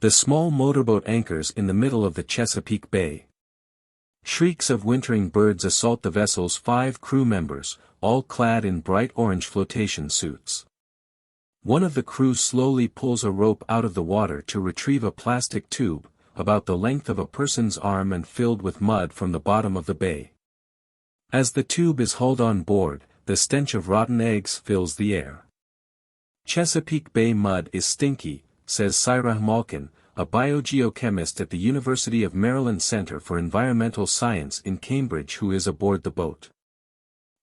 The small motorboat anchors in the middle of the Chesapeake Bay. Shrieks of wintering birds assault the vessel's 5 crew members, all clad in bright orange flotation suits. One of the crew slowly pulls a rope out of the water to retrieve a plastic tube, about the length of a person's arm and filled with mud from the bottom of the bay. As the tube is hauled on board, the stench of rotten eggs fills the air. Chesapeake Bay mud is stinky, says Cyrah Malkin, a biogeochemist at the University of Maryland Center for Environmental Science in Cambridge who is aboard the boat.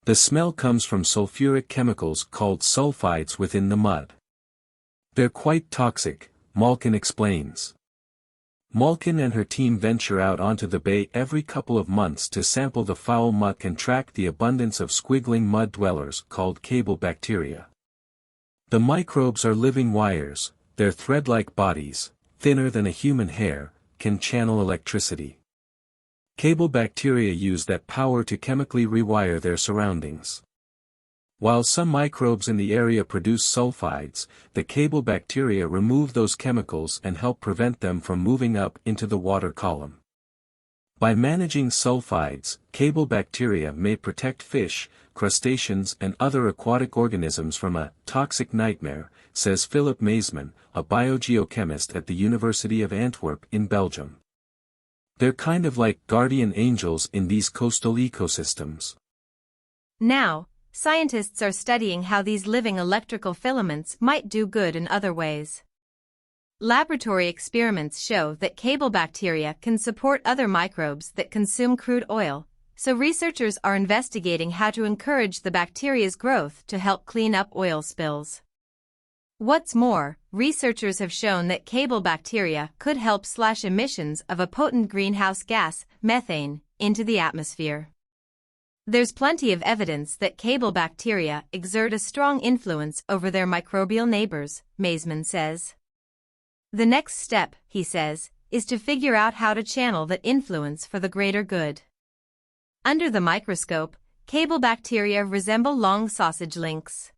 The smell comes from sulfuric chemicals called sulfides within the mud. They're quite toxic, Malkin explains. Malkin and her team venture out onto the bay every couple of months to sample the foul muck and track the abundance of squiggling mud dwellers called cable bacteria. The microbes are living wires, their thread-like bodies, thinner than a human hair, can channel electricity. Cable bacteria use that power to chemically rewire their surroundings. While some microbes in the area produce sulfides, the cable bacteria remove those chemicals and help prevent them from moving up into the water column. By managing sulfides, cable bacteria may protect fish, crustaceans and other aquatic organisms from a toxic nightmare, says Philip Maisman, a biogeochemist at the University of Antwerp in Belgium. They're kind of like guardian angels in these coastal ecosystems. Now, scientists are studying how these living electrical filaments might do good in other ways. Laboratory experiments show that cable bacteria can support other microbes that consume crude oil, so researchers are investigating how to encourage the bacteria's growth to help clean up oil spills. What's more, researchers have shown that cable bacteria could help slash emissions of a potent greenhouse gas, methane, into the atmosphere. There's plenty of evidence that cable bacteria exert a strong influence over their microbial neighbors, Maisman says. The next step, he says, is to figure out how to channel that influence for the greater good. Under the microscope, cable bacteria resemble long sausage links.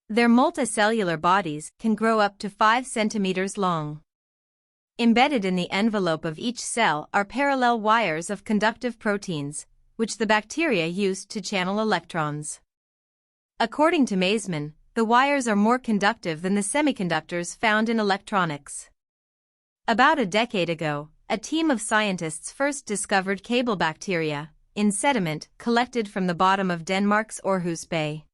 Their multicellular bodies can grow up to 5 centimeters long. Embedded in the envelope of each cell are parallel wires of conductive proteins, which the bacteria use to channel electrons. According to Maisman, the wires are more conductive than the semiconductors found in electronics. About a decade ago, a team of scientists first discovered cable bacteria in sediment collected from the bottom of Denmark's Aarhus Bay.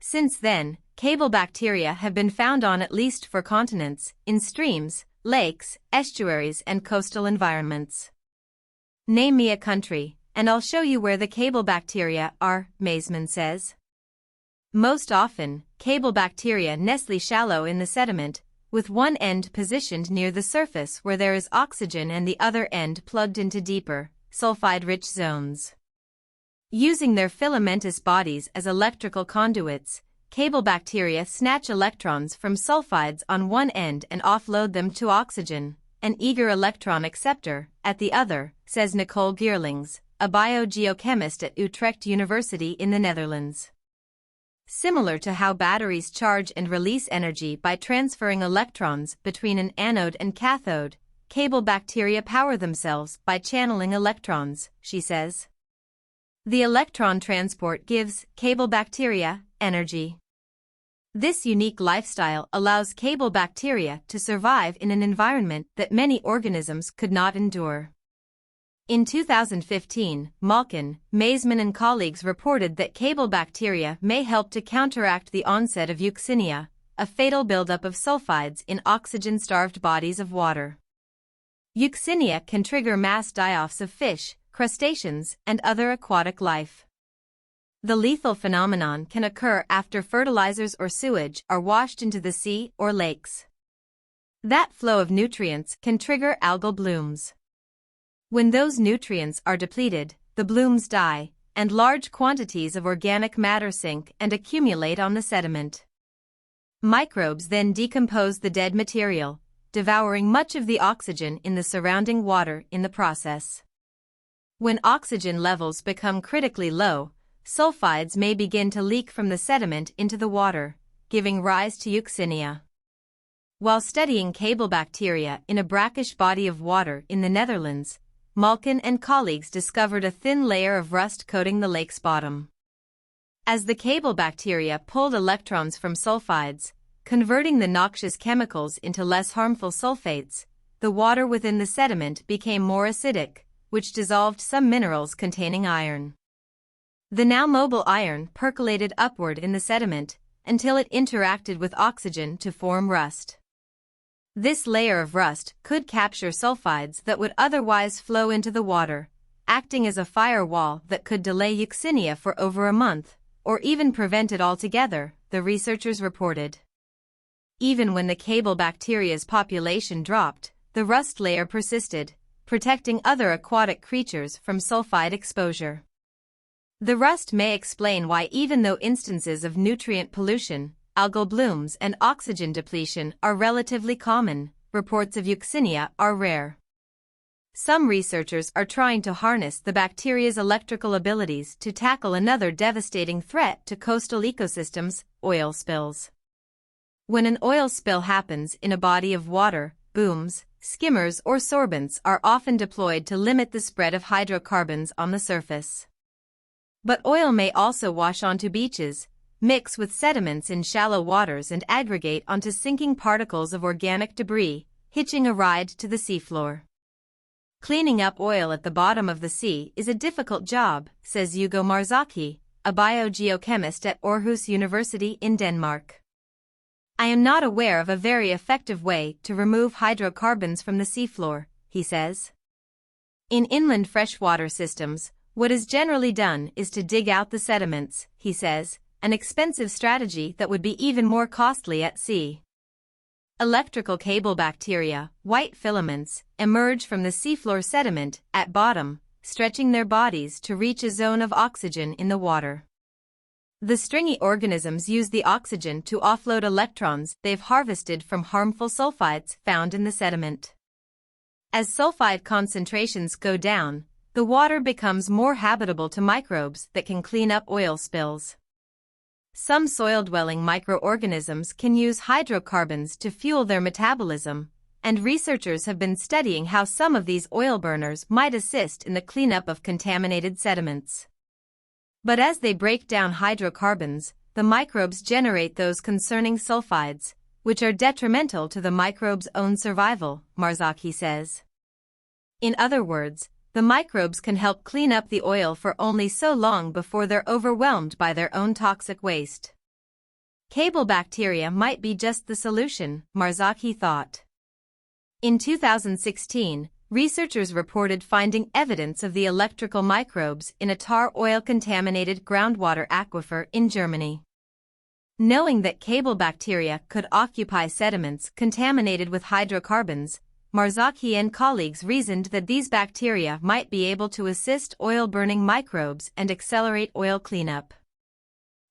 Since then, cable bacteria have been found on at least 4 continents, in streams, lakes, estuaries and coastal environments. Name me a country, and I'll show you where the cable bacteria are, Maisman says. Most often, cable bacteria nest shallow in the sediment, with one end positioned near the surface where there is oxygen and the other end plugged into deeper, sulfide-rich zones. Using their filamentous bodies as electrical conduits, cable bacteria snatch electrons from sulfides on one end and offload them to oxygen, an eager electron acceptor, at the other, says Nicole Geerlings, a biogeochemist at Utrecht University in the Netherlands. Similar to how batteries charge and release energy by transferring electrons between an anode and cathode, cable bacteria power themselves by channeling electrons, she says. The electron transport gives cable bacteria energy. This unique lifestyle allows cable bacteria to survive in an environment that many organisms could not endure. In 2015, Malkin, Maisman and colleagues reported that cable bacteria may help to counteract the onset of euxinia, a fatal buildup of sulfides in oxygen-starved bodies of water. Euxinia can trigger mass die-offs of fish, crustaceans, and other aquatic life. The lethal phenomenon can occur after fertilizers or sewage are washed into the sea or lakes. That flow of nutrients can trigger algal blooms. When those nutrients are depleted, the blooms die, and large quantities of organic matter sink and accumulate on the sediment. Microbes then decompose the dead material, devouring much of the oxygen in the surrounding water in the process. When oxygen levels become critically low, sulfides may begin to leak from the sediment into the water, giving rise to euxinia. While studying cable bacteria in a brackish body of water in the Netherlands, Malkin and colleagues discovered a thin layer of rust coating the lake's bottom. As the cable bacteria pulled electrons from sulfides, converting the noxious chemicals into less harmful sulfates, the water within the sediment became more acidic, which dissolved some minerals containing iron. The now mobile iron percolated upward in the sediment until it interacted with oxygen to form rust. This layer of rust could capture sulfides that would otherwise flow into the water, acting as a firewall that could delay Yersinia for over a month, or even prevent it altogether, the researchers reported. Even when the cable bacteria's population dropped, the rust layer persisted, protecting other aquatic creatures from sulfide exposure. The rust may explain why, even though instances of nutrient pollution, algal blooms and oxygen depletion are relatively common, reports of Yersinia are rare. Some researchers are trying to harness the bacteria's electrical abilities to tackle another devastating threat to coastal ecosystems, oil spills. When an oil spill happens in a body of water, booms, skimmers or sorbents are often deployed to limit the spread of hydrocarbons on the surface. But oil may also wash onto beaches, mix with sediments in shallow waters and aggregate onto sinking particles of organic debris, hitching a ride to the seafloor. Cleaning up oil at the bottom of the sea is a difficult job, says Hugo Marzocchi, a biogeochemist at Aarhus University in Denmark. I am not aware of a very effective way to remove hydrocarbons from the seafloor, he says. In inland freshwater systems, what is generally done is to dig out the sediments, he says, an expensive strategy that would be even more costly at sea. Electrical cable bacteria, white filaments, emerge from the seafloor sediment at bottom, stretching their bodies to reach a zone of oxygen in the water. The stringy organisms use the oxygen to offload electrons they've harvested from harmful sulfides found in the sediment. As sulfide concentrations go down, the water becomes more habitable to microbes that can clean up oil spills. Some soil-dwelling microorganisms can use hydrocarbons to fuel their metabolism, and researchers have been studying how some of these oil burners might assist in the cleanup of contaminated sediments. But as they break down hydrocarbons, the microbes generate those concerning sulfides, which are detrimental to the microbe's own survival, Marzocchi says. In other words, the microbes can help clean up the oil for only so long before they're overwhelmed by their own toxic waste. Cable bacteria might be just the solution, Marzocchi thought. In 2016, researchers reported finding evidence of the electrical microbes in a tar oil-contaminated groundwater aquifer in Germany. Knowing that cable bacteria could occupy sediments contaminated with hydrocarbons, Marzocchi and colleagues reasoned that these bacteria might be able to assist oil-burning microbes and accelerate oil cleanup.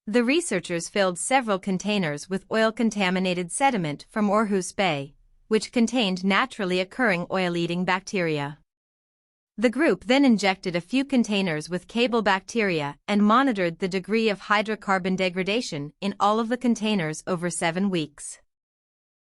The researchers filled several containers with oil-contaminated sediment from Aarhus Bay, which contained naturally occurring oil-eating bacteria. The group then injected a few containers with cable bacteria and monitored the degree of hydrocarbon degradation in all of the containers over 7 weeks.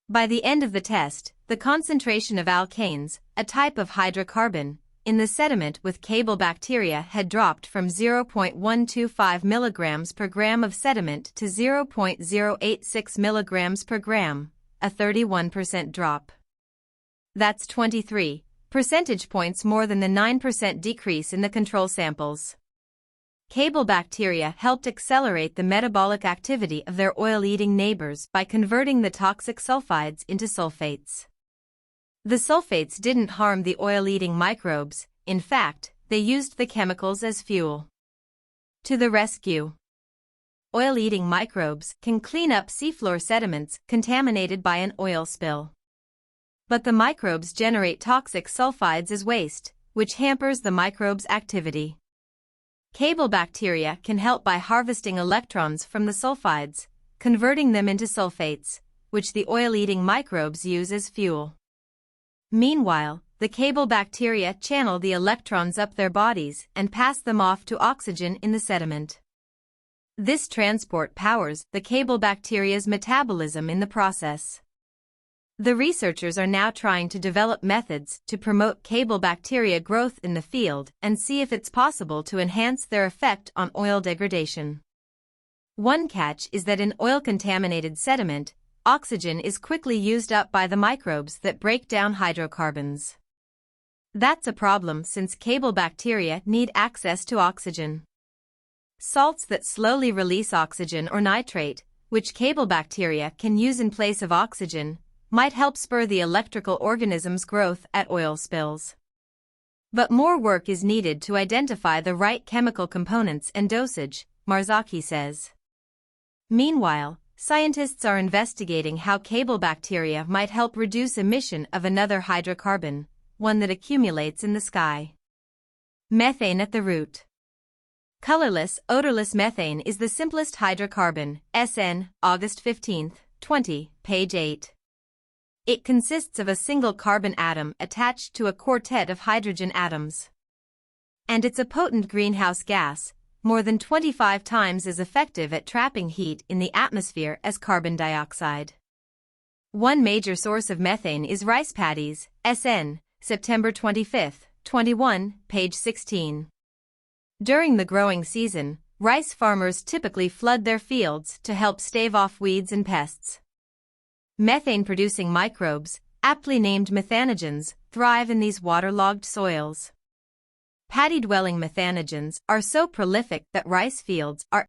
By the end of the test, the concentration of alkanes, a type of hydrocarbon, in the sediment with cable bacteria had dropped from 0.125 mg per gram of sediment to 0.086 mg per gram, a 31% drop. That's 23 percentage points more than the 9% decrease in the control samples. Cable bacteria helped accelerate the metabolic activity of their oil-eating neighbors by converting the toxic sulfides into sulfates. The sulfates didn't harm the oil-eating microbes, in fact, they used the chemicals as fuel. To the rescue! Oil-eating microbes can clean up seafloor sediments contaminated by an oil spill. But the microbes generate toxic sulfides as waste, which hampers the microbes' activity. Cable bacteria can help by harvesting electrons from the sulfides, converting them into sulfates, which the oil-eating microbes use as fuel. Meanwhile, the cable bacteria channel the electrons up their bodies and pass them off to oxygen in the sediment. This transport powers the cable bacteria's metabolism in the process. The researchers are now trying to develop methods to promote Caebalbacteria growth in the field and see if it's possible to enhance their effect on oil degradation. One catch is that in oil-contaminated sediment, oxygen is quickly used up by the microbes that break down hydrocarbons. That's a problem since Caebalbacteria need access to oxygen. Salts that slowly release oxygen or nitrate, which Caebalbacteria can use in place of oxygen, might help spur the electrical organism's growth at oil spills. But more work is needed to identify the right chemical components and dosage, Marzocchi says. Meanwhile, scientists are investigating how Caebalbacteria might help reduce emission of another hydrocarbon, one that accumulates in the sky. Methane at the root. Colorless, odorless methane is the simplest hydrocarbon, SN, August 15, 20, page 8. It consists of a single carbon atom attached to a quartet of hydrogen atoms. And it's a potent greenhouse gas, more than 25 times as effective at trapping heat in the atmosphere as carbon dioxide. One major source of methane is rice paddies, SN, September 25, 21, page 16. During the growing season, rice farmers typically flood their fields to help stave off weeds and pests. Methane-producing microbes, aptly named methanogens, thrive in these waterlogged soils. Paddy-dwelling methanogens are so prolific that rice fields are